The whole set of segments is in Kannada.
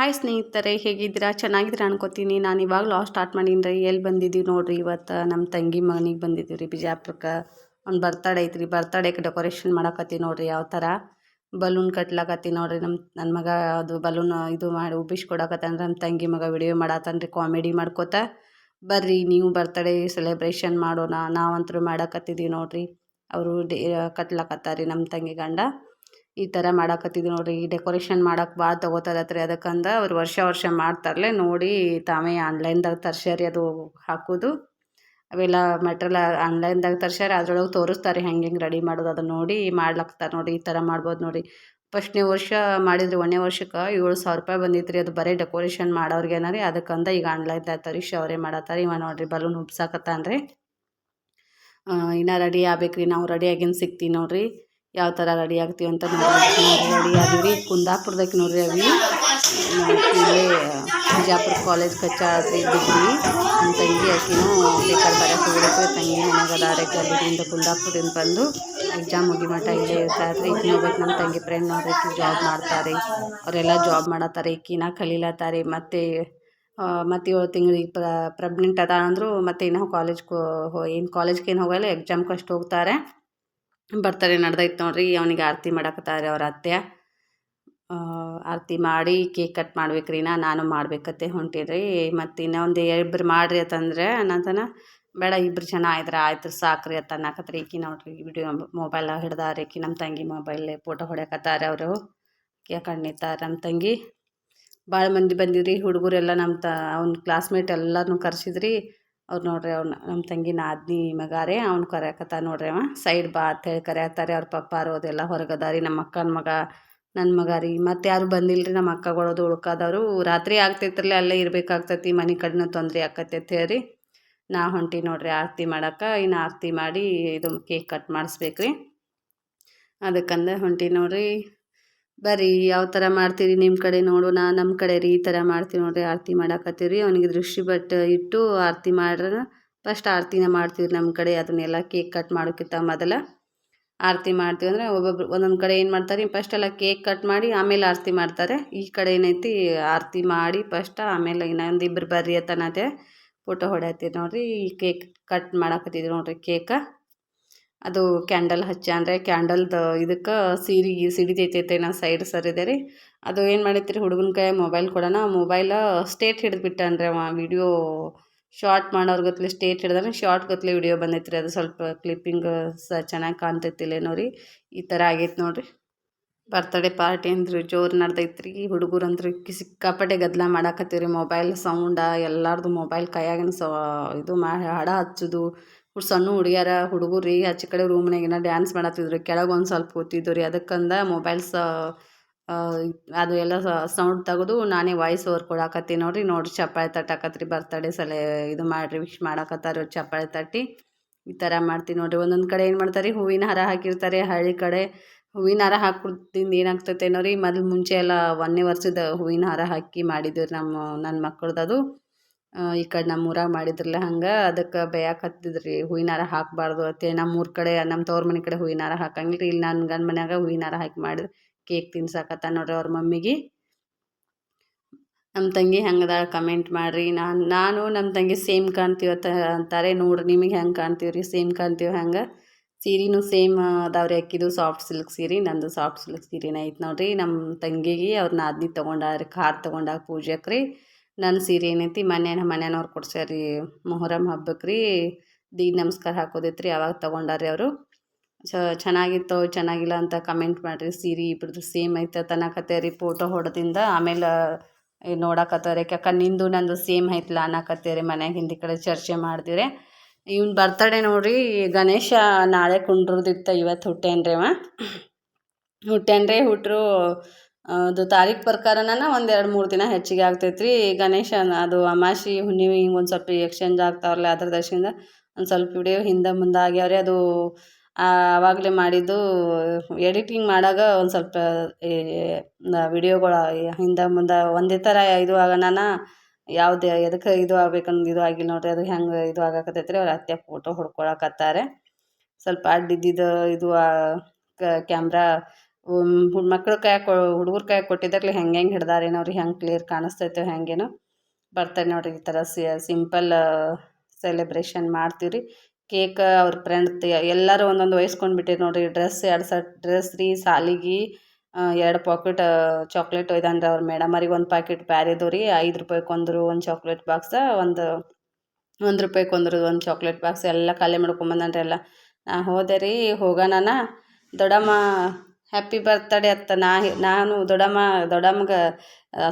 ಹಾಯ್ ಸ್ನೇಹಿತರೆ, ಹೇಗಿದ್ದೀರಾ? ಚೆನ್ನಾಗಿದ್ದೀರಾ ಅನ್ಕೋತೀನಿ. ನಾನು ಇವಾಗ ಲಾಸ್ಟ್ ಸ್ಟಾರ್ಟ್ ಮಾಡೀನಿ ರೀ. ಎಲ್ಲಿ ಬಂದಿದ್ದೀವಿ ನೋಡಿರಿ, ಇವತ್ತು ನಮ್ಮ ತಂಗಿ ಮನೆಗೆ ಬಂದಿದ್ದೀವಿ ರೀ ಬಿಜಾಪುರಕ್ಕೆ. ಅವ್ನ ಬರ್ತಡೇ ಐತ್ರಿ. ಬರ್ತಡೇಗೆ ಡೆಕೋರೇಷನ್ ಮಾಡಕತ್ತೀವಿ ನೋಡಿರಿ. ಯಾವ ಥರ ಬಲೂನ್ ಕಟ್ಲಾಕತ್ತಿ ನೋಡಿರಿ. ನನ್ನ ಮಗ ಅದು ಬಲೂನ್ ಇದು ಮಾಡಿ ಉಬ್ಬಿಸ್ಕೊಡಕತ್ತಾನ. ನಮ್ಮ ತಂಗಿ ಮಗ ವಿಡಿಯೋ ಮಾಡತ್ತಾನ ರೀ, ಕಾಮಿಡಿ ಮಾಡ್ಕೋತ. ಬರ್ರಿ ನೀವು ಬರ್ತಡೇ ಸೆಲೆಬ್ರೇಷನ್ ಮಾಡೋಣ. ನಾವಂತರೂ ಮಾಡಕತ್ತಿದ್ದೀವಿ ನೋಡಿರಿ. ಅವರು ಕಟ್ಲಾಕತ್ತಾರ ರೀ ನಮ್ಮ ತಂಗಿ ಗಂಡ. ಈ ಥರ ಮಾಡಾಕತ್ತಿದ್ವಿ ನೋಡಿರಿ. ಈ ಡೆಕೋರೇಷನ್ ಮಾಡಕ್ಕೆ ಭಾಳ ತೊಗೋತದತ್ರಿ. ಅದಕ್ಕಂದ ಅವ್ರು ವರ್ಷ ಮಾಡ್ತಾರಲ್ಲೇ ನೋಡಿ ತಾವೇ ಆನ್ಲೈನ್ದಾಗ ತರ್ಸ್ಯಾರಿ. ಅದು ಹಾಕೋದು ಅವೆಲ್ಲ ಮೆಟ್ರಿಯಲ್ ಆನ್ಲೈನ್ದಾಗ ತರ್ಸ್ಯಾರ. ಅದ್ರೊಳಗೆ ತೋರಿಸ್ತಾರೆ ಹೆಂಗೆ ರೆಡಿ ಮಾಡೋದು. ಅದನ್ನು ನೋಡಿ ಮಾಡ್ಲಾಕ್ತಾರೆ ನೋಡಿ. ಈ ಥರ ಮಾಡ್ಬೋದು ನೋಡಿ. ಫಸ್ಟ್ನೇ ವರ್ಷ ಮಾಡಿದ್ರಿ, 1ನೇ ವರ್ಷಕ್ಕೆ 7,000 ರೂಪಾಯಿ ಬಂದಿತ್ತು ರೀ. ಅದು ಬರೀ ಡೆಕೋರೇಷನ್ ಮಾಡೋರ್ಗೇನ ರೀ. ಅದಕ್ಕಂದ ಈಗ ಆನ್ಲೈನ್ದಾಗ ತರಿಸಿ ಅವರೇ ಮಾಡತ್ತಾರೆ. ಇವ ನೋಡಿರಿ ಬಲೂನ್ ಉಬ್ಸಾಕತ್ತಾನ ರೀ. ಇನ್ನೂ ರೆಡಿ ಆಗ್ಬೇಕು ರೀ. ನಾವು ರೆಡಿ ಆಗಿನ ಸಿಗ್ತೀವಿ ನೋಡಿರಿ. ಯಾವ ಥರ ರೆಡಿ ಆಗ್ತೀವಿ ಅಂತ ನೋಡಿರಿ. ರೆಡಿ ಆದೀವಿ ರೀ. ಕುಂದಾಪುರದಾಗ ನೋಡಿರಿ ಅವಿ ಇಲ್ಲೇ ಬಿಜಾಪುರ ಕಾಲೇಜ್ ಕಚ್ಚಾಡ್ರಿ ಡಿಗ್ರಿ. ನಮ್ಮ ತಂಗಿ ಆಕಿನೂ ಬೇಕಾದ್ರೆ ಬರೋಕ್ಕೆ ಹೋಗ್ಬೇಕು. ತಂಗಿ ಮನೆಗೆ ಅದಾರಕ್ಕೆ ಅಲ್ಲಿಂದ ಕುಂದಾಪುರದಿಂದ ಬಂದು ಎಕ್ಸಾಮ್ ಮುಗಿ ಮಟ್ಟ ಇಲ್ಲೇ ಇರ್ತಾರೆ. ಈಕಿನ ಹೋಗ್ಬೇಕು. ನಮ್ಮ ತಂಗಿ ಫ್ರೆಂಡ್ ನೋಡ್ರಿ, ಈಕಿ ಜಾಬ್ ಮಾಡ್ತಾರೆ. ಅವರೆಲ್ಲ ಜಾಬ್ ಮಾಡತ್ತಾರೆ. ಈಕಿನ ಕಲೀಲತ್ತಾರೆ. ಮತ್ತು 7 ತಿಂಗಳಿಗೆ ಪ್ರೆಗ್ನೆಂಟ್ ಅದ ಅಂದರು. ಮತ್ತು ಇನ್ನೂ ಏನು ಕಾಲೇಜ್ಗೇನು ಹೋಗಲ್ಲ, ಎಕ್ಸಾಮ್ಗೆ ಅಷ್ಟು ಹೋಗ್ತಾರೆ. ಬರ್ತಡೇ ನಡೆದೈತೆ ನೋಡ್ರಿ. ಅವನಿಗೆ ಆರತಿ ಮಾಡಕತ್ತಾರೆ ಅವ್ರ ಅತ್ತೆ. ಆರತಿ ಮಾಡಿ ಕೇಕ್ ಕಟ್ ಮಾಡ್ಬೇಕ್ರಿ. ನಾನು ಮಾಡ್ಬೇಕತ್ತೆ ಹೊಂಟೀನಿ. ಮತ್ತು ಇನ್ನೊಂದು ಇಬ್ಬರು ಮಾಡಿರಿ ಅಂತಂದರೆ ನಾತನ ಬೇಡ, ಇಬ್ಬರು ಜನ ಇದ್ರೆ ಆಯ್ತು ಸಾಕ್ರಿ ಅಂತ ಅನ್ನಕತ್ರಿ. ಈಕಿ ನೋಡ್ರಿ ವಿಡಿಯೋ ಮೊಬೈಲ್ ಹಿಡ್ದಾರೆ. ಈಕಿ ನಮ್ಮ ತಂಗಿ ಮೊಬೈಲೇ ಫೋಟೋ ಹೊಡ್ಯಾಕತ್ತಾರೆ. ಅವರು ಕೇಳ್ಕೊಂಡು ನಿಂತಾರೆ ನಮ್ಮ ತಂಗಿ. ಭಾಳ ಮಂದಿ ಬಂದಿದ್ರಿ ಹುಡುಗರೆಲ್ಲ. ಅವ್ನ ಕ್ಲಾಸ್ಮೇಟ್ ಎಲ್ಲರನ್ನೂ ಕರ್ಸಿದ್ರಿ. ಅವ್ರು ನೋಡ್ರಿ ನಮ್ಮ ತಂಗಿ ನಾದ್ನಿ ಮಗಾರೆ ಅವ್ನು ಕರೆಯಕತ್ತ ನೋಡ್ರಿ. ಅವ ಸೈಡ್ ಬಾ ಅಂತೇಳಿ ಕರೆಯತ್ತಾರೆ. ಅವ್ರ ಪಪ್ಪಾರು ಅದೆಲ್ಲ ಹೊರಗದಾರಿ. ನಮ್ಮ ಅಕ್ಕನ ಮಗ, ನನ್ನ ಮಗ ರೀ. ಮತ್ತು ಯಾರು ಬಂದಿಲ್ಲ ರೀ. ನಮ್ಮ ಅಕ್ಕಗಳದು ಉಳ್ಕಾದವರು. ರಾತ್ರಿ ಆಗ್ತೈತ್ರಲ್ಲ, ಅಲ್ಲೇ ಇರಬೇಕಾಗ್ತೈತಿ. ಮನೆ ಕಡೆನೂ ತೊಂದರೆ ಆಕೈತಿ ಅಂತ ಹೇಳಿ ನಾ ಹೊಂಟಿ ನೋಡ್ರಿ ಆರತಿ ಮಾಡಕ್ಕೆ. ಇನ್ನು ಆರತಿ ಮಾಡಿ ಇದು ಕೇಕ್ ಕಟ್ ಮಾಡಿಸ್ಬೇಕ್ರಿ. ಅದಕ್ಕಂದ ಹೊಂಟಿ ನೋಡ್ರಿ. ಬರ್ರಿ ಯಾವ ಥರ ಮಾಡ್ತೀರಿ ನಿಮ್ಮ ಕಡೆ ನೋಡೋಣ. ನಮ್ಮ ಕಡೆ ರೀ ಈ ಥರ ಮಾಡ್ತೀವಿ ನೋಡಿರಿ. ಆರತಿ ಮಾಡಾಕತ್ತೀವಿ. ಅವನಿಗೆ ದೃಷ್ಟಿ ಬಟ್ ಇಟ್ಟು ಆರತಿ ಮಾಡ್ರೆ ಫಸ್ಟ್ ಆರತಿನ ಮಾಡ್ತೀವಿ ನಮ್ಮ ಕಡೆ. ಅದನ್ನೆಲ್ಲ ಕೇಕ್ ಕಟ್ ಮಾಡೋಕ್ಕಿಂತ ಮೊದಲು ಆರತಿ ಮಾಡ್ತೀವಿ. ಅಂದರೆ ಒಬ್ಬೊಬ್ರು ಒಂದೊಂದು ಕಡೆ ಏನು ಮಾಡ್ತಾರೆ, ಫಸ್ಟ್ ಎಲ್ಲ ಕೇಕ್ ಕಟ್ ಮಾಡಿ ಆಮೇಲೆ ಆರತಿ ಮಾಡ್ತಾರೆ. ಈ ಕಡೆ ಏನೈತಿ ಆರತಿ ಮಾಡಿ ಫಸ್ಟ್, ಆಮೇಲೆ ಇನ್ನೊಂದು ಇಬ್ಬರು ಬರ್ರಿ ಅಂತನತ್ತೆ ಫೋಟೋ ಹೊಡ್ಯಾತೀರಿ ನೋಡಿರಿ. ಈ ಕೇಕ್ ಕಟ್ ಮಾಡಾಕತ್ತಿದ್ವಿ ನೋಡಿರಿ. ಕೇಕ ಅದು ಕ್ಯಾಂಡಲ್ ಅಂದರೆ ಕ್ಯಾಂಡಲ್ದು ಇದಕ್ಕೆ ಸಿಡಿತೈತೆ ನಾ ಸೈಡ್ ಸರಿದೆ ರೀ. ಅದು ಏನು ಮಾಡೈತಿ ರೀ, ಹುಡುಗನ ಕೈ ಮೊಬೈಲ್ ಕೊಡೋಣ. ಮೊಬೈಲ ಸ್ಟೇಟ್ ಹಿಡಿದ್ಬಿಟ್ಟನ್ರಿ ಅವ. ವಿಡಿಯೋ ಶಾರ್ಟ್ ಮಾಡೋರ್ ಗತ್ಲೆ ಸ್ಟೇಟ್ ಹಿಡ್ದಾನೆ, ಶಾರ್ಟ್ ಗತ್ಲೆ ವಿಡಿಯೋ ಬಂದೈತೆ ರೀ. ಅದು ಸ್ವಲ್ಪ ಕ್ಲಿಪ್ಪಿಂಗ್ ಚೆನ್ನಾಗಿ ಕಾಣ್ತೈತಿಲ್ಲೇನೋ ರೀ. ಈ ಥರ ಆಗೈತೆ ನೋಡಿರಿ. ಬರ್ತಡೇ ಪಾರ್ಟಿ ಅಂದ್ರೆ ಜೋರು ನಡ್ದೈತೆ ರೀ. ಹುಡುಗರು ಅಂದ್ರೆ ಸಿಕ್ಕಾಪಟ್ಟೆ ಗದ್ದಲ ಮಾಡಾಕತ್ತೀವಿ ರೀ. ಮೊಬೈಲ್ ಸೌಂಡ ಎಲ್ಲರದು ಮೊಬೈಲ್ ಕೈಯಾಗಿನ ಇದು ಹಾಡ ಹಚ್ಚೋದು. ಸಣ್ಣ ಹುಡುಗರು ರೀ ಆಚೆ ಕಡೆ ರೂಮ್ನಾಗಿನ ಡ್ಯಾನ್ಸ್ ಮಾಡತ್ತಿದ್ರು. ಕೆಳಗೆ ಒಂದು ಸ್ವಲ್ಪ ಕೂತಿದ್ದು ರೀ. ಅದಕ್ಕಂದ ಮೊಬೈಲ್ಸ್ ಅದು ಎಲ್ಲ ಸೌಂಡ್ ತೆಗೆದು ನಾನೇ ವಾಯ್ಸ್ ಓವರ್ ಕೊಡಾಕತ್ತೀನಿ ನೋಡಿರಿ. ಚಪ್ಪಾಳೆ ತಟ್ಟಾಕತ್ರಿ. ಬರ್ತಡೇ ಇದು ಮಾಡಿರಿ, ವಿಶ್ ಮಾಡಾಕತ್ತಾರೆ ಚಪ್ಪಾಳೆ ತಟ್ಟಿ. ಈ ಥರ ಮಾಡ್ತೀನಿ ನೋಡಿರಿ. ಒಂದೊಂದು ಕಡೆ ಏನು ಮಾಡ್ತಾರೆ, ಹೂವಿನ ಹಾರ ಹಾಕಿರ್ತಾರೆ. ಹಳ್ಳಿ ಕಡೆ ಹೂವಿನ ಹಾರ ಹಾಕೋದ್ರಿಂದ ಏನಾಗ್ತೈತೇನೋ ರೀ, ಮುಂಚೆ ಎಲ್ಲ 1ನೇ ವರ್ಷದ ಹೂವಿನ ಹಾರ ಹಾಕಿ ಮಾಡಿದ್ವಿ ರೀ ನನ್ನ ಮಕ್ಕಳದ್ದು. ಈ ಕಡೆ ನಮ್ಮ ಊರಾಗ ಮಾಡಿದ್ರಲ್ಲ ಹಂಗೆ. ಅದಕ್ಕೆ ಬೇಯಾಕತ್ತಿದ್ರಿ ಹೂವಿನ ಹಾರ ಹಾಕಬಾರ್ದು ಅಂತೇಳಿ. ನಮ್ಮೂರ ಕಡೆ, ನಮ್ಮ ತವ್ರ ಮನೆ ಕಡೆ ಹೂವಿನ ಹಾರ ಹಾಕಂಗಿಲ್ಲ ರೀ. ಇಲ್ಲಿ ನನ್ನ ಗಂಡ ಮನ್ಯಾಗ ಹೂವಿನ ಹಾರ ಹಾಕಿ ಮಾಡಿದ್ರೆ ಕೇಕ್ ತಿನ್ಸಾಕತ್ತ ನೋಡ್ರಿ ಅವ್ರ ಮಮ್ಮಿಗೆ. ನಮ್ಮ ತಂಗಿ ಹೆಂಗದಾಳ ಕಮೆಂಟ್ ಮಾಡಿರಿ. ನಾನು ನಮ್ಮ ತಂಗಿ ಸೇಮ್ ಕಾಣ್ತೀವಿ ಅಂತಾರೆ. ನೋಡ್ರಿ ನಿಮಗೆ ಹೆಂಗೆ ಕಾಣ್ತೀವಿ ರೀ, ಸೇಮ್ ಕಾಣ್ತೀವಿ ಹಂಗೆ. ಸೀರೆನೂ ಸೇಮ್ ಅದಾವ್ರಿ. ಅಕ್ಕಿದು ಸಾಫ್ಟ್ ಸಿಲ್ಕ್ ಸೀರೆ, ನಂದು ಸಾಫ್ಟ್ ಸಿಲ್ಕ್ ಸೀರೆನ ಐತೆ ನೋಡಿರಿ. ನಮ್ಮ ತಂಗಿಗೆ ಅವ್ರ ನಾದ್ನಿ ತೊಗೊಂಡಾರ ಕಾರ್ ತೊಗೊಂಡಾಗ ಪೂಜೆಗೆ ರೀ. ನನ್ನ ಸೀರೆ ಏನೈತಿ ನಮ್ಮ ಮನೆಯವ್ರು ಕೊಡ್ಸ್ಯಾರ ರೀ. ಮೊಹರಂ ಹಬ್ಬಕ್ಕೆ ರೀ ದೀಡ್ ನಮಸ್ಕಾರ ಹಾಕೋದೈತೆ ರೀ. ಅವಾಗ ತೊಗೊಂಡಾರ್ರಿ ಅವರು. ಚೆನ್ನಾಗಿತ್ತು ಚೆನ್ನಾಗಿಲ್ಲ ಅಂತ ಕಮೆಂಟ್ ಮಾಡಿರಿ. ಸೀರೆ ಇಬ್ರದ್ದು ಸೇಮ್ ಐತೆ ಅನ್ನಕತ್ತೇರಿ ಫೋಟೋ ಹೊಡೆದಿಂದ. ಆಮೇಲೆ ನೋಡಕತ್ತಾರೆ ಯಾಕೆ ನಿಂದು ನಂದು ಸೇಮ್ ಐತಲ್ಲ ಅನ್ನಕತ್ತೇರಿ. ಮನ್ಯಾಗ ಹಿಂದಿ ಕಡೆ ಚರ್ಚೆ ಮಾಡ್ದಿರಿ. ಇವ್ನ ಬರ್ತಡೇ ನೋಡಿರಿ. ಗಣೇಶ ನಾಳೆ ಕುಂಡ್ರದಿತ್ತು, ಇವತ್ತು ಹುಟ್ಟ್ಯಾನ್ರಿ ಅವ. ಹುಟ್ಟರು ಅದು ತಾರೀಖು ಪ್ರಕಾರನ ಒಂದು 2-3 ದಿನ ಹೆಚ್ಚಿಗೆ ಆಗ್ತೈತೆ ರೀ. ಗಣೇಶ ಅದು ಅಮಾವಾಸ್ಯೆ ಹುಣ್ಣಿಮೆ ಹಿಂಗೆ ಒಂದು ಸ್ವಲ್ಪ ಎಕ್ಸ್ಚೇಂಜ್ ಆಗ್ತಾವ್ರಲ್ಲ, ಅದ್ರ ದರ್ಶನದ ಒಂದು ಸ್ವಲ್ಪ ವಿಡಿಯೋ ಹಿಂದೆ ಮುಂದೆ ಆಗ್ಯಾವ್ರಿ. ಅದು ಆವಾಗಲೇ ಮಾಡಿದ್ದು ಎಡಿಟಿಂಗ್ ಮಾಡಾಗ ಒಂದು ಸ್ವಲ್ಪ ವಿಡಿಯೋಗಳು ಹಿಂದೆ ಮುಂದೆ ಒಂದೇ ಥರ ಇದು ಆಗೋಣ. ಯಾವ್ದು ಎದಕ್ಕೆ ಇದು ಆಗ್ಬೇಕಂದು ಇದು ಆಗಿಲ್ಲ ನೋಡಿರಿ. ಅದು ಹೆಂಗೆ ಇದು ಆಗಾಕತ್ತೈತೆ ರೀ. ಅವ್ರ ಅತ್ತೆ ಫೋಟೋ ಹೊಡ್ಕೊಳಕತ್ತಾರೆ. ಸ್ವಲ್ಪ ಅಡ್ಡಿದ್ದಿದ್ದು ಇದು ಕ್ಯಾಮ್ರಾ ಮಕ್ಳು ಕೈಯಾಗ ಹುಡುಗರ ಕೈಯಾಗ ಕೊಟ್ಟಿದ್ದಾಗಲೇ ಹೆಂಗೆ ಹಿಡ್ದಾರೇನೋ ಅವ್ರಿಗೆ ಹೆಂಗೆ ಕ್ಲಿಯರ್ ಕಾಣಿಸ್ತೈತೆ ಹೆಂಗೇನೋ ಬರ್ತಾರೆ ನೋಡಿರಿ ಈ ಥರ ಸಿಂಪಲ್ ಸೆಲೆಬ್ರೇಷನ್ ಮಾಡ್ತೀವಿ ರೀ. ಕೇಕ್ ಅವ್ರ ಫ್ರೆಂಡ್ ಎಲ್ಲರೂ ಒಂದೊಂದು ವಹಿಸ್ಕೊಂಡು ಬಿಟ್ಟಿರಿ ನೋಡಿರಿ. ಡ್ರೆಸ್ 2 ಸೆಟ್ ಡ್ರೆಸ್ ರೀ, ಸಾಲಿಗೆ 2 ಪಾಕೆಟ್ ಚಾಕ್ಲೇಟ್ ಒಯ್ದಾನ್ರಿ ಅವ್ರ ಮೇಡಮರಿಗೆ. 1 ಪ್ಯಾಕೆಟ್ ಬ್ಯಾರೆದು ರೀ, ₹5 ಕೊಂದ್ರು ಒಂದು ಚಾಕ್ಲೇಟ್ ಬಾಕ್ಸ, ₹1 ಕೊಂದ್ರದ್ದು ಒಂದು ಚಾಕ್ಲೇಟ್ ಬಾಕ್ಸ್ ಎಲ್ಲ ಖಾಲಿ ಮಾಡ್ಕೊಂಬಂದನ್ರಿ ಎಲ್ಲ. ನಾ ಹೋದೆ ರೀ, ಹೋಗೋಣ ದೊಡ್ಡಮ್ಮ ಹ್ಯಾಪಿ ಬರ್ತ್ಡೇ ಅತ್ತ ನಾನು ದೊಡ್ಡಮ್ಮಗೆ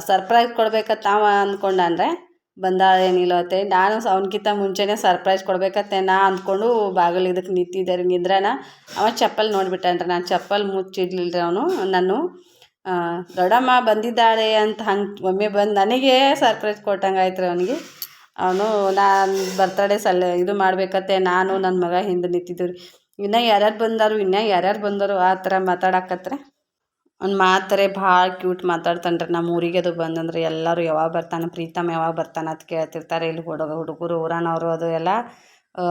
ಸರ್ಪ್ರೈಸ್ ಕೊಡ್ಬೇಕತ್ತ ಅವ ಅಂದ್ಕೊಂಡಾನ್ರೆ. ಬಂದಾಳೇನಿಲ್ಲ ಅತ್ತೆ, ನಾನು ಅವ್ನಿಗಿಂತ ಮುಂಚೆನೇ ಸರ್ಪ್ರೈಸ್ ಕೊಡ್ಬೇಕತ್ತೆ ನಾ ಅಂದ್ಕೊಂಡು ಬಾಗಿಲು ಇದಕ್ಕೆ ನಿಂತಿದ್ದೆ ರೀ. ನಿದ್ರಾನ ಅವ ಚಪ್ಪಲ್ ನೋಡಿಬಿಟ್ಟಾನ್ರಿ. ನಾನು ಚಪ್ಪಲ್ ಮುಚ್ಚಿಡ್ಲಿಲ್ಲ ರೀ ಅವನು. ನಾನು ದೊಡ್ಡಮ್ಮ ಬಂದಿದ್ದಾಳೆ ಅಂತ ಹಂಗೆ ಒಮ್ಮೆ ಬಂದು ನನಗೆ ಸರ್ಪ್ರೈಸ್ ಕೊಟ್ಟಂಗೆ ಆಯ್ತು ರೀ ಅವನಿಗೆ. ಅವನು ನಾನು ಬರ್ತಡೇ ಇದು ಮಾಡಬೇಕತ್ತೆ ನಾನು ನನ್ನ ಮಗ ಹಿಂದೆ ನಿಂತಿದ್ದೀವಿ ರೀ. ಇನ್ನೂ ಯಾರ್ಯಾರು ಬಂದರು ಆ ಥರ ಮಾತಾಡಕತ್ರೆ. ಅವ್ನು ಮಾತಾರೆ ಭಾಳ ಕ್ಯೂಟ್ ಮಾತಾಡ್ತಾನೆ ರೀ. ನಮ್ಮ ಊರಿಗೆ ಅದು ಬಂದಂದ್ರೆ ಎಲ್ಲರೂ ಯಾವಾಗ ಬರ್ತಾನೆ ಪ್ರೀತಮ್ ಯಾವಾಗ ಬರ್ತಾನೆ ಅಂತ ಕೇಳ್ತಿರ್ತಾರೆ. ಇಲ್ಲಿ ಹುಡುಗರು ಊರನವರು ಅದು ಎಲ್ಲ.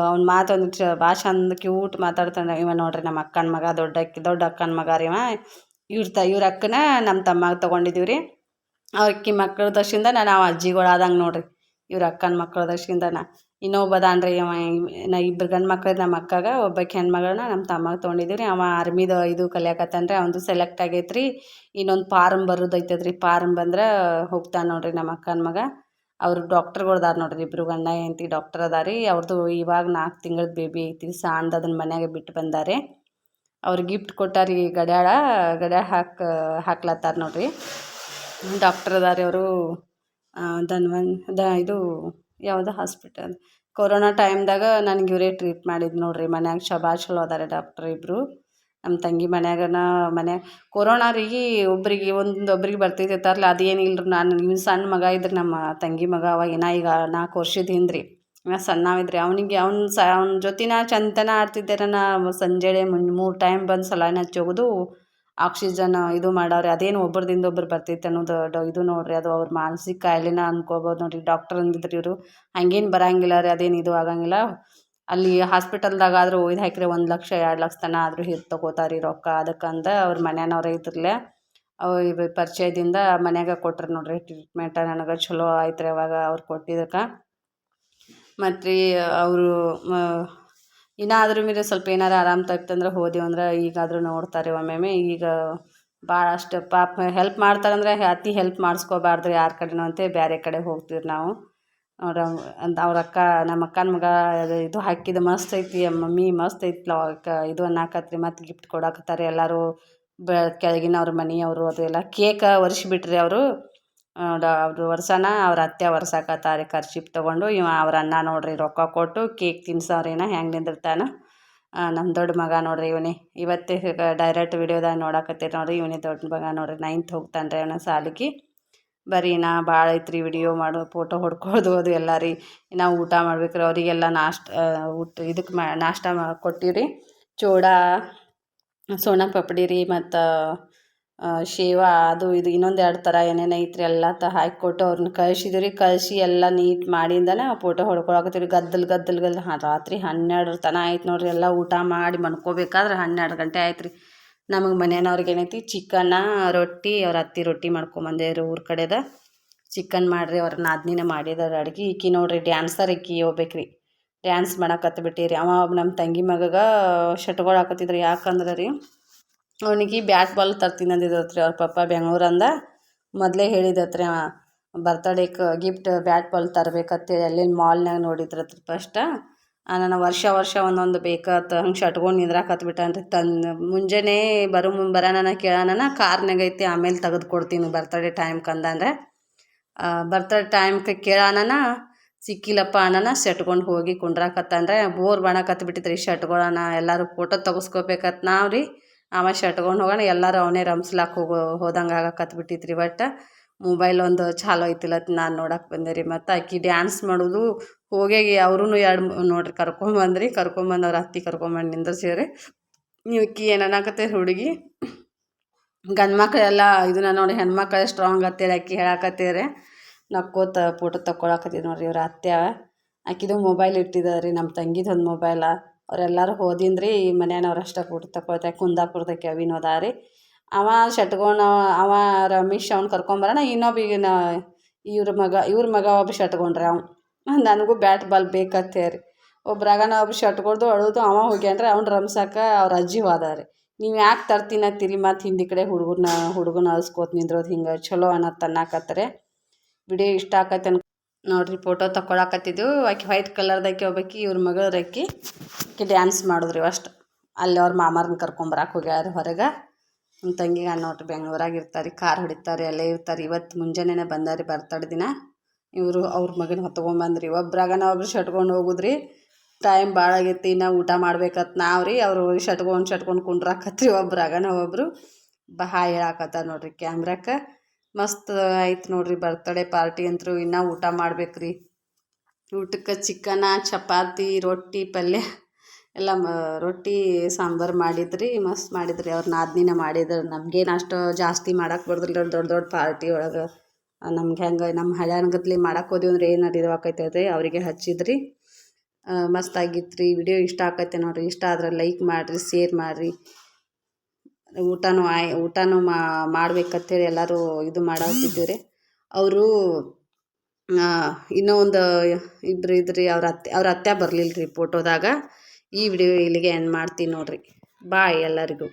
ಅವ್ನ ಮಾತು ಒಂದು ಭಾಳ ಚಂದ ಕ್ಯೂಟ್ ಮಾತಾಡ್ತಾನೆ. ಇವ ನೋಡ್ರಿ ನಮ್ಮ ಅಕ್ಕನ ಮಗ, ದೊಡ್ಡ ಅಕ್ಕನ ಮಗ ರೀ ಇವ. ಇವ್ರ ಅಕ್ಕನ ನಮ್ಮ ತಮ್ಮಗೆ ತೊಗೊಂಡಿದ್ದೀವಿ ರೀ. ಅಕ್ಕಿ ಮಕ್ಕಳ ದಶಿಂದ ನಾವು ಅಜ್ಜಿಗಳಾದಂಗೆ ನೋಡ್ರಿ. ಇವ್ರ ಅಕ್ಕನ ಮಕ್ಕಳ ದಶಿಂದ ಇನ್ನೊಬ್ಬ ಅದಾನ್ರಿ ಅವ. ಇಬ್ಬರು ಗಂಡು ಮಕ್ಳು ನಮ್ಮ ಅಕ್ಕಗೆ, ಒಬ್ಬಾಕಿ ಹೆಣ್ಮಗಳನ್ನ ನಮ್ಮ ತಮ್ಮಗೆ ತೊಗೊಂಡಿದ್ದೀವಿ ರೀ. ಅವ ಆರ್ಮಿದು ಇದು ಕಲಿಯಾಕತ್ತಾನ ರೀ. ಅವನದು ಸೆಲೆಕ್ಟ್ ಆಗೈತೆ ರೀ. ಇನ್ನೊಂದು ಫಾರಮ್ ಬರೋದೈತದ ರೀ. ಫಾರಮ್ ಬಂದ್ರೆ ಹೋಗ್ತಾನೆ ನೋಡ್ರಿ ನಮ್ಮ ಅಕ್ಕನ ಮಗ. ಅವರು ಡಾಕ್ಟ್ರುಗಳ್ದಾರ ನೋಡ್ರಿ, ಇಬ್ಬರು ಗಂಡ ಹೆಂಡತಿ ಡಾಕ್ಟರ್ ಅದಾರ ರೀ. ಅವ್ರದ್ದು ಇವಾಗ 4 ತಿಂಗಳದ ಬೇಬಿ ಐತಿ. ಸಾಂದ್ ಅದನ್ನ ಮನ್ಯಾಗೆ ಬಿಟ್ಟು ಬಂದಾರೆ. ಅವ್ರು ಗಿಫ್ಟ್ ಕೊಟ್ಟಾರಿ ಗಡ್ಯಾಳ ಹಾಕ್ಲತ್ತಾರ ನೋಡ್ರಿ. ಡಾಕ್ಟರ್ ಅದಾರಿ ಅವರು. ಇದು ಯಾವುದೋ ಹಾಸ್ಪಿಟಲ್ ಕೊರೋನಾ ಟೈಮ್ದಾಗ ನನಗೆ ಇವರೇ ಟ್ರೀಟ್ ಮಾಡಿದ್ದು ನೋಡ್ರಿ. ಮನ್ಯಾಗ ಭಾಳ ಚಲೋ ಅದಾರೆ ಡಾಕ್ಟ್ರ್ ಇಬ್ಬರು. ನಮ್ಮ ತಂಗಿ ಮನ್ಯಾಗ ಕೊರೋನಾ ರೀ ಒಬ್ರಿಗೆ ಬರ್ತಿದ್ದಿರ್ತಾರಲ್ಲ ಅದೇನಿಲ್ಲ ರೀ. ಇವ್ನು ಸಣ್ಣ ಮಗ ಇದ್ರೆ ನಮ್ಮ ತಂಗಿ ಮಗ ಅವಾಗ ಈಗ 4 ವರ್ಷದ ಹಿಂದೆ ರೀ. ಸಣ್ಣವಿದ್ರಿ. ಅವ್ನ ಜೊತೆನ ಚಂತನ ಆಡ್ತಿದ್ದೆ ನಾ. ಸಂಜೆಡೆ 3 ಟೈಮ್ ಬಂದು ಸಲಾಯ್ನ ಹಚ್ಚಿ ಹೋಗೋದು. ಆಕ್ಸಿಜನ್ ಇದು ಮಾಡವ್ರೆ. ಅದೇನು ಒಬ್ರದಿಂದ ಒಬ್ರು ಬರ್ತೈತೆ ಅನ್ನೋದು ಇದು ನೋಡ್ರಿ. ಅದು ಅವ್ರ ಮಾನಸಿಕ ಕಾಯಿಲೆನ ಅನ್ಕೋಬೋದು ನೋಡ್ರಿ. ಡಾಕ್ಟರ್ ಅಂದಿದ್ರು ಇವರು. ಹಂಗೇನು ಬರೋಂಗಿಲ್ಲ ರೀ, ಅದೇನು ಇದು ಆಗಂಗಿಲ್ಲ. ಅಲ್ಲಿ ಹಾಸ್ಪಿಟಲ್ದಾಗ ಆದರೂ ಒಯ್ದು ಹಾಕಿದ್ರೆ 1 ಲಕ್ಷ 2 ಲಕ್ಷ ತನಕ ಆದರೂ ತೊಗೋತಾರೆ ರೀ ರೊಕ್ಕ. ಅದಕ್ಕಂದ ಅವ್ರ ಮನೆಯವ್ರೆ ಇದ್ರಲ್ಲೇ ಇವ್ರ ಪರಿಚಯದಿಂದ ಮನ್ಯಾಗ ಕೊಟ್ರು ನೋಡ್ರಿ ಟ್ರೀಟ್ಮೆಂಟ. ನನಗೆ ಚಲೋ ಆಯ್ತು ರೀ ಅವಾಗ ಅವ್ರು ಕೊಟ್ಟಿದ್ದಕ್ಕೆ. ಮತ್ತು ರೀ ಅವರು ಇನ್ನಾದರೂ ಮೇಲೆ ಸ್ವಲ್ಪ ಏನಾರು ಆರಾಮ ತಪ್ಪಿತಂದ್ರೆ ಹೋದೆವಂದ್ರೆ ಈಗಾದರೂ ನೋಡ್ತಾರೆ ಒಮ್ಮೊಮ್ಮೆ. ಈಗ ಭಾಳಷ್ಟು ಪಾಪ ಹೆಲ್ಪ್ ಮಾಡ್ತಾರಂದ್ರೆ ಅತಿ ಹೆಲ್ಪ್ ಮಾಡಿಸ್ಕೋಬಾರ್ದು ಯಾರ ಕಡೆನೂ ಅಂತ ಬೇರೆ ಕಡೆ ಹೋಗ್ತೀವಿ ನಾವು. ಅವ್ರ ಅಕ್ಕ ನಮ್ಮ ಅಕ್ಕನ ಮಗ ಇದು ಹಾಕಿದ್ದು ಮಸ್ತ್ ಐತಿ ಮಮ್ಮಿ, ಮಸ್ತ್ ಐತಿ ಇದು ಅನ್ನಕತ್ರಿ. ಮತ್ತು ಗಿಫ್ಟ್ ಕೊಡಕತ್ತಾರೆ ಎಲ್ಲರೂ. ಕೆಳಗಿನವ್ರ ಮನೆಯವರು ಅದು ಎಲ್ಲ ಕೇಕ ಒರೆಸ್ಬಿಟ್ರಿ ಅವರು. ಅವ್ರು ವರ್ಷನ ಅವ್ರ ಅತ್ತೆ ಒರ್ಸಾಕತ್ತಾರೆ ಕರ್ಚಿಪ್ ತೊಗೊಂಡು. ಅವ್ರ ಅಣ್ಣ ನೋಡ್ರಿ ರೊಕ್ಕ ಕೊಟ್ಟು ಕೇಕ್ ತಿನ್ಸೋರೇನ ಹೆಂಗೆ ನಿಂದಿರ್ತಾನೆ. ನಮ್ಮ ದೊಡ್ಡ ಮಗ ನೋಡ್ರಿ ಇವನೇ. ಇವತ್ತೇ ಡೈರೆಕ್ಟ್ ವಿಡಿಯೋದಾಗ ನೋಡಕತ್ತೀರಿ ನೋಡ್ರಿ. ಇವನೇ ದೊಡ್ಡ ಮಗ ನೋಡ್ರಿ. 9th ಹೋಗ್ತಾನೆ ರೀ ಅವನ ಸಾಲಿಗೆ. ಬರೀ ಭಾಳ ಐತ್ರಿ ವಿಡಿಯೋ ಮಾಡೋ ಫೋಟೋ ಹೊಡ್ಕೊಳ್ಳೋದು ಅದು ಎಲ್ಲ ರೀ. ನಾವು ಊಟ ಮಾಡ್ಬೇಕ್ರಿ. ಅವರಿಗೆಲ್ಲ ನಾಷ್ಟ ಕೊಟ್ಟಿವಿ ರೀ. ಚೂಡ, ಸೋನಾ ಪಪಡಿ ರೀ, ಮತ್ತು ಶೇವ ಅದು ಇದು ಇನ್ನೊಂದು 2 ಥರ ಏನೇನು ಐತ್ರಿ ಎಲ್ಲ ಹಾಕಿಕೊಟ್ಟು ಅವ್ರನ್ನ ಕಳಿಸಿದ್ವಿ ರೀ. ಕಳಿಸಿ ಎಲ್ಲ ನೀಟ್ ಮಾಡಿಂದನೇ ಫೋಟೋ ಹೊಡ್ಕೊಳಕತ್ತೀವಿ ರೀ. ಗದ್ದಲ ರಾತ್ರಿ 12 ತನಕ ಆಯ್ತು ನೋಡ್ರಿ. ಎಲ್ಲ ಊಟ ಮಾಡಿ ಮನ್ಕೋಬೇಕಾದ್ರೆ 12 ಗಂಟೆ ಆಯ್ತು ರೀ. ನಮಗೆ ಮನೆಯವ್ರಿಗೆ ಏನೈತಿ ಚಿಕನ್ನ ರೊಟ್ಟಿ, ಅವ್ರ ಅತ್ತೆ ರೊಟ್ಟಿ ಮಾಡ್ಕೊಂಬಂದೇವ್ರಿ ಊರ ಕಡೆದ. ಚಿಕನ್ ಮಾಡಿರಿ ಅವ್ರ ನಾದಿನಿನೇ ಮಾಡಿದಾರೆ ಅಡ್ಗೆ. ಈಕಿ ನೋಡ್ರಿ ಡ್ಯಾನ್ಸರ್ ಈಕಿ ಹೋಗ್ಬೇಕ್ರಿ. ಡ್ಯಾನ್ಸ್ ಮಾಡಕತ್ಬಿಟ್ಟಿರಿ. ಅವ ನಮ್ಮ ತಂಗಿ ಮಗಗೆ ಶಟ್ಗಳು ಹಾಕತ್ತಿದ್ರಿ. ಯಾಕಂದ್ರೆ ರೀ ಅವನಿಗೆ ಬ್ಯಾಟ್ ಬಾಲ್ ತರ್ತೀನಿ ಅಂದಿದ್ದತ್ರಿ ಅವ್ರ ಪಪ್ಪ ಬೆಂಗ್ಳೂರಂದ. ಮೊದಲೇ ಹೇಳಿದತ್ರಿ ಅವ ಬರ್ತಡೇಗೆ ಗಿಫ್ಟ್ ಬ್ಯಾಟ್ ಬಾಲ್ ತರಬೇಕಂತೇಳಿ ಅಲ್ಲಿನ ಮಾಲ್ನಾಗ ನೋಡಿದ್ರತ್ರಿ ಫಸ್ಟ. ನಾನು ವರ್ಷ ಒಂದೊಂದು ಬೇಕತ್ತ ಹಂಗೆ ಶಟ್ಕೊಂಡು ನಿಂದ್ರಾಕತ್ಬಿಟ್ಟಾನ್ರಿ. ಮುಂಜಾನೆ ಬರೋಣ ಕೇಳೋಣ ಕಾರ್ನಾಗ ಐತಿ ಆಮೇಲೆ ತೆಗೆದು ಕೊಡ್ತೀನಿ ಬರ್ತಡೇ ಟೈಮ್ಗೆ ಅಂದಾನ್ರೆ. ಬರ್ತಡೇ ಟೈಮ್ಗೆ ಕೇಳೋಣ ಸಿಕ್ಕಿಲ್ಲಪ್ಪ ಅನ್ನೋಣ ಶಟ್ಕೊಂಡು ಹೋಗಿ ಕುಂಡ್ರಾಕತ್ತಾನ್ರೆ. ಬೋರ್ ಮಾಡಕತ್ಬಿಟ್ಟಿದ್ರಿ ಶಟ್ಗಳನ್ನ. ಎಲ್ಲರೂ ಫೋಟೋ ತೆಗೆಸ್ಕೋಬೇಕತ್ ನಾವು ರೀ. ಅವ ಶಟ್ಕೊಂಡು ಹೋಗೋಣ ಎಲ್ಲರೂ ಅವನೇ ರಂಸ್ಲಾಕೆ ಹೋದಂಗೆ ಆಗಕತ್ಬಿಟ್ಟಿದ್ರಿ. ಬಟ್ ಮೊಬೈಲ್ ಒಂದು ಚಾಲೋ ಐತಿಲ್ಲತ್ ನಾನು ನೋಡಕ್ಕೆ ಬಂದೆ ರೀ. ಮತ್ತು ಆಕಿ ಡ್ಯಾನ್ಸ್ ಮಾಡೋದು ಹೋಗಿ ಅವ್ರೂ ನೋಡ್ರಿ ಕರ್ಕೊಂಬಂದು ಅವ್ರ ಅತ್ತೆ ಕರ್ಕೊಂಬಂದು ನಿಂದ್ರಿಸಿವ್ರಿ. ಈಕಿ ಏನು ಅನ್ನಕತ್ತೀರಿ ಹುಡುಗಿ ಗಂಡು ಮಕ್ಕಳೆಲ್ಲ ಇದನ್ನ ನೋಡಿ ಹೆಣ್ಮಕ್ಳು ಸ್ಟ್ರಾಂಗ್ ಅಂತೇಳಿ ಆಕಿ ಹೇಳಕತ್ತೀರಿ. ನಕ್ಕೋತ ಫೋಟೋ ತಕ್ಕೊಳಕತ್ತೀವಿ ನೋಡ್ರಿ. ಇವ್ರ ಅತ್ತೆ ಆಕಿದು ಮೊಬೈಲ್ ಇಟ್ಟಿದ್ದಾರೆ ರೀ. ನಮ್ಮ ತಂಗಿದು ಒಂದು ಮೊಬೈಲ. ಅವರೆಲ್ಲರೂ ಹೋದಿಂದ್ರಿ ಮನೆಯವ್ರು ಅಷ್ಟೇ ಫೋಟೋ ತಕ್ಕೊಳ್ತಾರೆ. ಕುಂದಾಪುರದಕ್ಕೆ ಅವಿನೋದ ರೀ. ಅವ ಶಟ್ಕೊಂಡ ಅವ ರಮೇಶ್ ಅವ್ನು ಕರ್ಕೊಂಬರೋಣ ಇನ್ನೊಬ್ಬ ಇವ್ರ ಮಗ ಒಬ್ಬ ಶಟ್ಕೊಂಡ್ರೆ ನನಗೂ ಬ್ಯಾಟ್ ಬಾಲ್ ಬೇಕತ್ತೇರಿ ಒಬ್ರಾಗನ ಒಬ್ಬ ಶಟ್ಕೊಳ್ದು ಅಳೋದು ಅವ ಹೋಗ್ಯಾನ್ರಿ ಅವ್ನು ರಮ್ಸಾಕ ಅವ್ರ ಅಜ್ಜಿ ಹೋದಾರಿ ನೀವು ಯಾಕೆ ತರ್ತೀನತ್ತೀರಿ ಮತ್ತು ಹಿಂದಿ ಕಡೆ ಹುಡುಗನ ಅಳ್ಸ್ಕೋತ ನಿಂದ್ರೋದು ಹಿಂಗೆ ಚಲೋ ಅನ್ನೋದು ತನ್ನಾಕತ್ತಾರೆ ವಿಡಿಯೋ ಇಷ್ಟ ಆಕೈತೆ ನೋಡ್ರಿ ಫೋಟೋ ತಗೊಳಕತ್ತಿದ್ದೆವು ಆಕೆ ವೈಟ್ ಕಲರ್ದಾಕಿ ಒಬ್ಬಾಕಿ ಇವ್ರ ಮಗಳದಾಕಿ ಆಕೆ ಡ್ಯಾನ್ಸ್ ಮಾಡಿದ್ರಿ ಅಷ್ಟು ಅಲ್ಲಿ ಅವ್ರ ಮಾಮಾರನ್ನ ಕರ್ಕೊಂಬರಕ್ಕೆ ಹೋಗ್ಯಾರ ಹೊರಗೆ ನಮ್ಮ ತಂಗಿಗೆ ನೋಡ್ರಿ ಬೆಂಗ್ಳೂರಾಗ ಇರ್ತಾರೆ ಕಾರ್ ಹೊಡಿತಾರೆ ಅಲ್ಲೇ ಇರ್ತಾರೆ ಇವತ್ತು ಮುಂಜಾನೆ ಬಂದಾರಿ ಬರ್ತಡೇ ದಿನ ಇವರು ಅವ್ರ ಮಗನ ಹೊತ್ಕೊಂಬಂದ್ರಿ ಒಬ್ರಾಗನ ಒಬ್ರು ಶಟ್ಕೊಂಡು ಹೋಗುದ್ರಿ ಟೈಮ್ ಭಾಳ ಆಗೈತಿ ನಾವು ಊಟ ಮಾಡ್ಬೇಕತ್ ನಾವು ರೀ ಅವರು ಶಟ್ಕೊಂಡು ಕುಂಡ್ರಾಕತ್ರಿ ಒಬ್ರಾಗನ ಒಬ್ಬರು ಹಾಯ್ ಹೇಳಾಕತ್ತಾರ ನೋಡ್ರಿ ಕ್ಯಾಮ್ರಾಕ್ಕೆ ಮಸ್ತ್ ಆಯ್ತು ನೋಡ್ರಿ ಬರ್ತಡೇ ಪಾರ್ಟಿ ಅಂತೂ ಇನ್ನೂ ಊಟ ಮಾಡ್ಬೇಕ್ರಿ ಊಟಕ್ಕೆ ಚಿಕನ ಚಪಾತಿ ರೊಟ್ಟಿ ಪಲ್ಯ ಎಲ್ಲ ರೊಟ್ಟಿ ಸಾಂಬಾರು ಮಾಡಿದ್ರಿ ಮಸ್ತ್ ಮಾಡಿದ್ರಿ ಅವ್ರ ನಾದಿನಿನ ಮಾಡಿದ್ರು ನಮ್ಗೇನು ಅಷ್ಟು ಜಾಸ್ತಿ ಮಾಡಕ್ಕೆ ಬರೋದಿಲ್ಲ ದೊಡ್ಡ ದೊಡ್ಡ ಪಾರ್ಟಿ ಒಳಗೆ ನಮ್ಗೆ ಹೆಂಗೆ ನಮ್ಮ ಹಳ್ಯಾನ್ಗತ್ಲೆ ಮಾಡಕ್ಕೆ ಹೋದಿವಿ ಅಂದ್ರೆ ಏನು ಇದು ಆಕೈತೆ ಅವರಿಗೆ ಹಚ್ಚಿದ್ರಿ ಮಸ್ತಾಗಿತ್ತು ರೀ ವಿಡಿಯೋ ಇಷ್ಟ ಆಕೈತೆ ನೋಡಿರಿ ಇಷ್ಟ ಆದ್ರೆ ಲೈಕ್ ಮಾಡಿರಿ ಶೇರ್ ಮಾಡಿರಿ ಊಟನೂ ಮಾಡ್ಬೇಕಂತೇಳಿ ಎಲ್ಲರೂ ಇದು ಮಾಡತ್ತಿದ್ದೀವಿ ರೀ ಅವರು ಇನ್ನೂ ಒಂದು ಇಬ್ಬರು ಇದ್ರಿ ಅವ್ರ ಅತ್ತೆ ಬರಲಿಲ್ಲ ರೀ ಫೋಟೋದಾಗ ಈ ವಿಡಿಯೋ ಇಲ್ಲಿಗೆ ಎಂಡ್ ಮಾಡ್ತೀನಿ ನೋಡಿರಿ ಬಾಯ್ ಎಲ್ಲರಿಗೂ